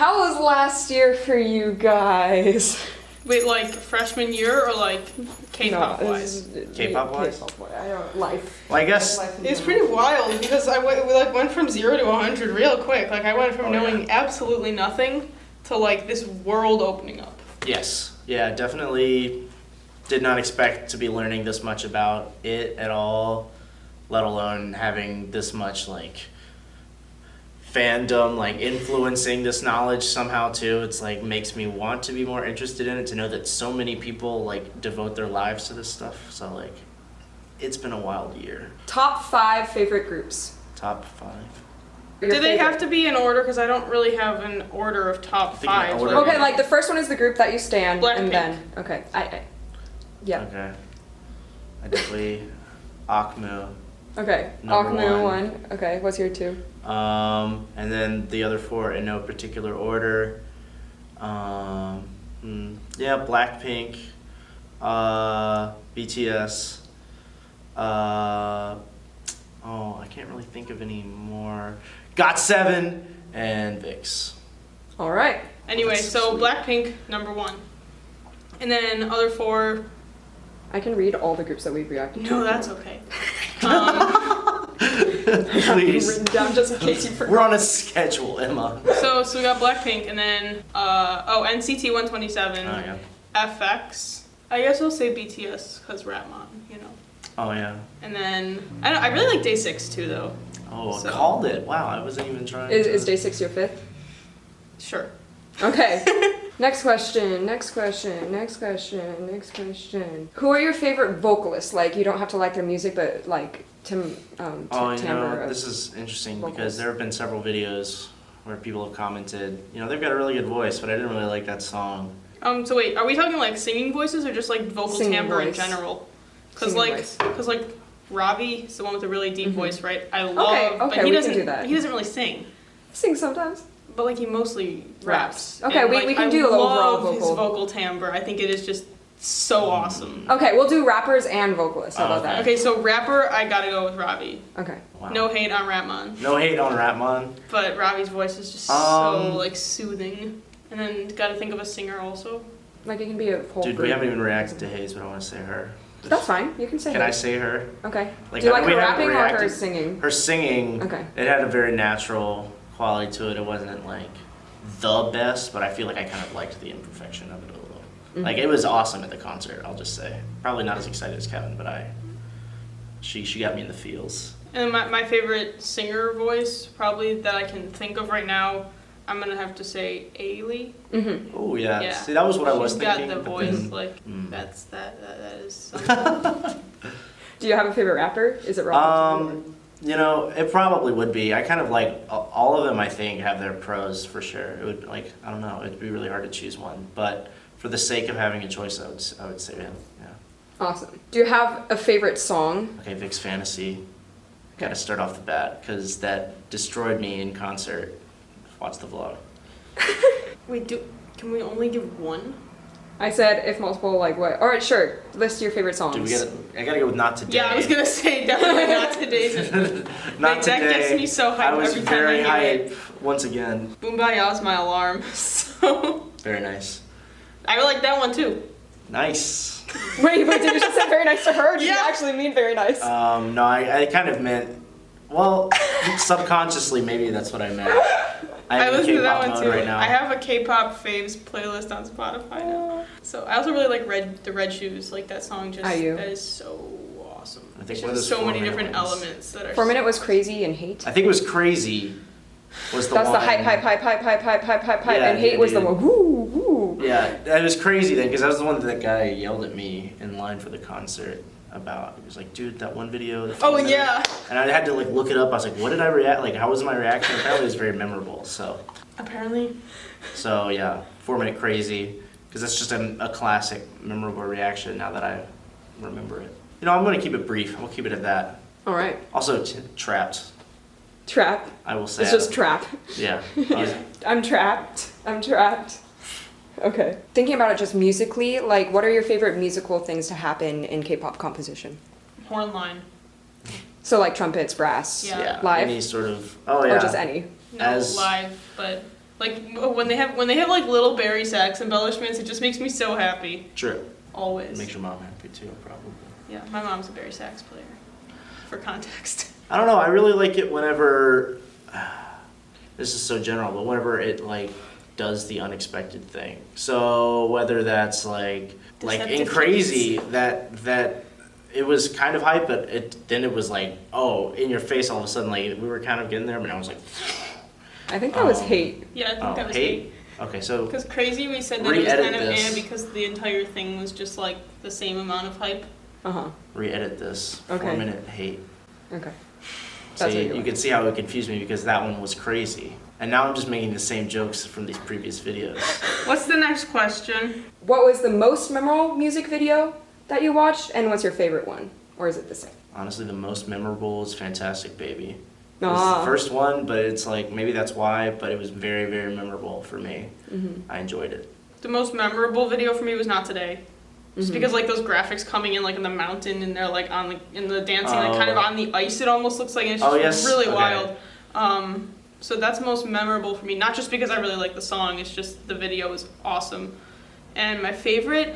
How was last year for you guys? Wait, like freshman year or like K-pop wise? K-pop wise? I don't life. Well, I guess It's pretty wild because we went from 0 to 100 real quick. Like I went from knowing absolutely nothing to like this world opening up. yes, yeah, definitely did not expect to be learning this much about it at all, let alone having this much like fandom like influencing this knowledge somehow too. It's like makes me want to be more interested in it, to know that so many people like devote their lives to this stuff. So like it's been a wild year. Top 5 favorite groups. Top 5. Your Do they favorite. have to be in order? Because I don't really have an order of top think an 5. order- Okay, like the first one is the group that you stand, and Blackpink. then okay, yeah, Okay. I definitely Akmu. okay. Number Akmu one. 1. Okay, what's your 2? And then the other 4 in no particular order. Yeah, Blackpink, BTS. I can't really think of any more. GOT7 and VIX. All right. Anyway, That's so sweet. Blackpink number 1, and then other 4. I can read all the groups that we've reacted to. No, that's okay. Please. Written down just in case you forgot. We're on a schedule, Emma. So we got Blackpink, and then NCT 127, Oh yeah. FX. I guess we'll say BTS because Rapmon, you know. Oh yeah. And then I really like Day 6 too, though. Oh, So- called it. Wow, I wasn't even trying. Is Day 6 your 5th? Sure. Okay. Next question. Who are your favorite vocalists? Like, you don't have to like their music, but like Oh, you timbre know, of this is interesting vocals. because there have been several videos where people have commented, you know, they've got a really good voice, but I didn't really like that song. So wait, are we talking like singing voices or just like vocal Singing timbre in voice. general? Because Singing like, voice. Ravi is the one with the really deep Mhm. voice, right? I love, Okay, but we he can doesn't do that. He doesn't really sing, Sing sometimes. but like he mostly raps. Okay, And, we like, can do a little I raw love his vocal. vocal timbre. I think it is just so awesome. Okay, we'll do rappers and vocalists. How about Okay. that? Okay, so rapper, I gotta go with Ravi. Okay. Wow. No hate on Rapmon, No hate on Rapmon. but Ravi's voice is just so like soothing. And then gotta think of a singer also. Like, it can be a whole Dude, group. we haven't even reacted to Hayes, but I want to say her. That's fine. You can say Can her. I say her? Okay. Like, Do you like we her haven't rapping or her reacted- singing? Her singing, Okay. it had a very natural quality to it. It wasn't like the best, but I feel like I kind of liked the imperfection of it a little. Mhm. Like, it was awesome at the concert, I'll just say. Probably not as excited as Kevin, but she got me in the feels. And my favorite singer voice, probably that I can think of right now, I'm gonna have to say Ailey. Mm-hmm. Oh yeah. Yeah. See, that was what I was She's thinking. got the but voice, then- like Mm. that is something. Do you have a favorite rapper? Is it Rob? You know, it probably would be. I kind of like all of them. I think have their pros for sure. It would like I don't know. It'd be really hard to choose one, but for the sake of having a choice, I would say him. Yeah. Awesome. Do you have a favorite song? Okay, Vic's Fantasy. Got to start off the bat because that destroyed me in concert. Watch the vlog. Wait, can we only give one? I said if multiple, like what? All right, sure. List your favorite songs. I gotta go with Not Today. Yeah, I was gonna say definitely not today's. Not Wait, Today. that gets me so hyped I was every time very I hear hype once again. Boombaya's my alarm. So Very nice. I really like that one too. Nice. Wait, did you just say very nice to her? Or did you Yeah. actually mean very nice? No, I kind of meant, well, subconsciously maybe that's what I meant. I'm I in listen to that K-pop one mode too. right now. I have a K-pop faves playlist on Spotify now. So I also really like the Red Shoes. Like that song just IU. that is so awesome. I think There's one of just those so many 4 different minute ones. elements that are. 4 Minute was Crazy and Hate. I think it was Crazy. Was the That's one. the hype, Yeah, and Hate was the dude. one woo, woo. Yeah, it was crazy then because that was the one that guy yelled at me in line for the concert about. He was like, "Dude, that one video." the Oh 4 minute-" yeah. And I had to like look it up. I was like, "What did I react? Like, how was my reaction?" Apparently, it was very memorable. Apparently. So yeah, 4 Minute Crazy, because that's just a classic, memorable reaction now that I remember it. You know, I'm gonna keep it brief. We'll keep it at that. All right. Also, Trapped. Trap. I will say. It's just trap. Yeah. I'm trapped. I'm trapped. Okay. Thinking about it just musically, like what are your favorite musical things to happen in K-pop composition? Horn line. So like trumpets, brass, Yeah. Yeah. live, Any sort of. Oh yeah. or just any? No As- live, but Like when they have like little Barry sax embellishments, it just makes me so happy. True. Always. Makes your mom happy too, probably. Yeah, my mom's a Barry sax player. For context. I don't know. I really like it whenever. This is so general, but whenever it like does the unexpected thing. So whether that's like in Crazy that it was kind of hype, but it was like, oh, in your face all of a sudden. Like we were kind of getting there, but I was like. I think that was Hate. Yeah, I think that was Hate. Okay, so because Crazy, we said that it was kind of this. because the entire thing was just like the same amount of hype. Re-edit this. Okay. 4-minute Hate. Okay. See, you can see how it confused me because that one was Crazy. And now I'm just making the same jokes from these previous videos. What's the next question? What was the most memorable music video that you watched, and what's your favorite one? Or is it the same? Honestly, the most memorable is Fantastic Baby. It was the first one, but it's like, maybe that's why, but it was very, very memorable for me. I enjoyed it. The most memorable video for me was Not Today. Just because like those graphics coming in like in the mountain and they're like in the dancing like kind of on the ice, it almost looks like, and it's just really wild. So that's most memorable for me, not just because I really like the song, it's just the video is awesome. And my favorite,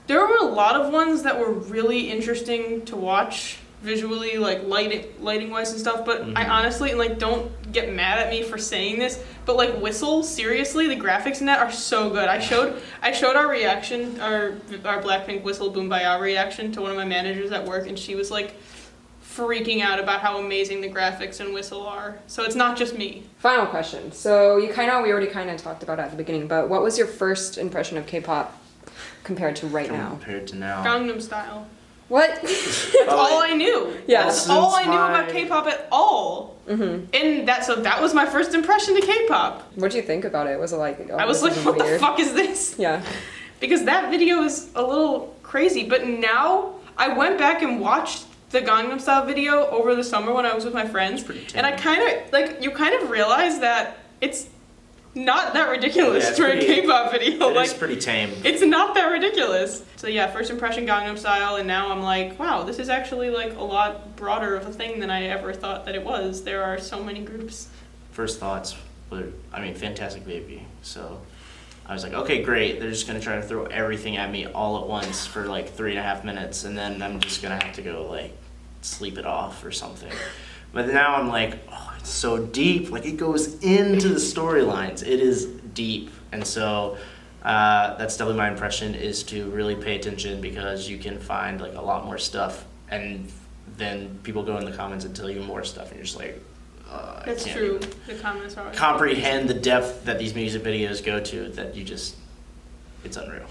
there were a lot of ones that were really interesting to watch visually, like lighting wise and stuff, but I honestly, and like don't get mad at me for saying this, but like Whistle, seriously, the graphics in that are so good. I showed our reaction, our Blackpink Whistle Boom Baya reaction to one of my managers at work, and she was like freaking out about how amazing the graphics in Whistle are. So it's not just me. Final question. So we already kind of talked about it at the beginning, but what was your first impression of K-pop compared to right now? Compared to now. Gangnam Style. What? That's all I knew. Yeah. That's all I knew about K-pop at all. And that was my first impression to K-pop. What did you think about it? Was it like, oh, I was like, what the fuck is this? Yeah. Because that video is a little crazy, but now I went back and watched the Gangnam Style video over the summer when I was with my friends, and I kind of, like, you kind of realize that it's not that ridiculous for a K-pop video. It's pretty tame. It's not that ridiculous. So yeah, first impression Gangnam Style, and now I'm like, wow, this is actually like a lot broader of a thing than I ever thought that it was. There are so many groups. First thoughts were, Fantastic Baby. So I was like, okay, great. They're just gonna try to throw everything at me all at once for like 3.5 minutes, and then I'm just gonna have to go like sleep it off or something. But now I'm like, oh, it's so deep. Like, it goes into the storylines. It is deep. And so that's definitely my impression, is to really pay attention, because you can find like a lot more stuff, and then people go in the comments and tell you more stuff, and you're just like, That's I can't true. even The comments are comprehend the depth that these music videos go to, that you just, it's unreal.